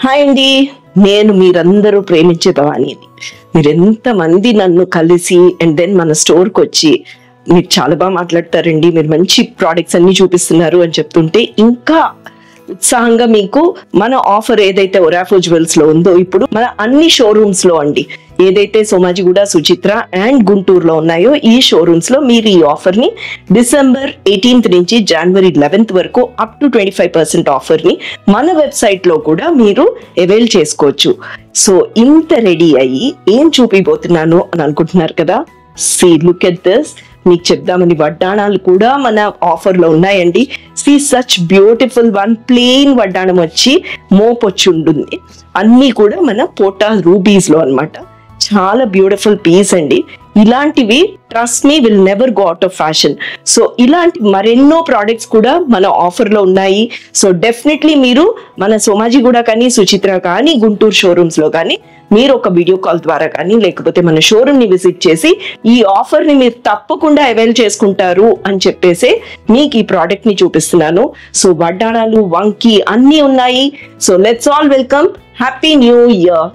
Hi అండి, నేను మీరందరూ ప్రేమించే భవానీని. మీరెంతమంది నన్ను కలిసి అండ్ దెన్ మన స్టోర్కి వచ్చి మీరు చాలా బాగా మాట్లాడతారండి, మీరు మంచి ప్రోడక్ట్స్ అన్ని చూపిస్తున్నారు అని చెప్తుంటే ఇంకా ఉత్సాహంగా మీకు మన ఆఫర్ ఏదైతే ఒరాఫో జ్యువెల్స్ లో ఉందో ఇప్పుడు మన అన్ని షోరూమ్స్ లో అండి, ఏదైతే సోమాజిగూడ, సుచిత్ర అండ్ గుంటూరులో ఉన్నాయో ఈ షోరూమ్స్ లో మీరు ఈ ఆఫర్ ని డిసెంబర్ 18th నుంచి జనవరి 11th వరకు అప్ టు 25% ఆఫర్ ని మన వెబ్సైట్ లో కూడా మీరు అవైల్ చేసుకోవచ్చు. సో ఇంత రెడీ అయ్యి ఏం చూపిపోతున్నాను అని అనుకుంటున్నారు కదా, సీ లుక్ ఎట్ దిస్. మీకు చెప్దామని వడ్డాణాలు కూడా మన ఆఫర్ లో ఉన్నాయండి. See such beautiful one, plain వడ్డాణం వచ్చి మోపొచ్చి ఉంటుంది, అన్ని కూడా మన పోటా రూబీస్ లో అన్నమాట. చాలా బ్యూటిఫుల్ పీస్ అండి. ఇలాంటివి trust me will never go out of fashion. So ఇలాంటి మరెన్నో ప్రోడక్ట్స్ కూడా మన ఆఫర్ లో ఉన్నాయి. సో డెఫినెట్లీ మీరు మన సోమాజిగూడ కానీ, సుచిత్ర కానీ, గుంటూరు షోరూమ్స్ లో కానీ మీరు ఒక వీడియో కాల్ ద్వారా కానీ లేకపోతే మన షోరూమ్ ని విజిట్ చేసి ఈ ఆఫర్ ని మీరు తప్పకుండా అవైల్ చేసుకుంటారు అని చెప్పేసి మీకు ఈ ప్రోడక్ట్ ని చూపిస్తున్నాను. సో వడ్డాణాలు, వంకి అన్ని ఉన్నాయి. So let's all welcome, happy new year.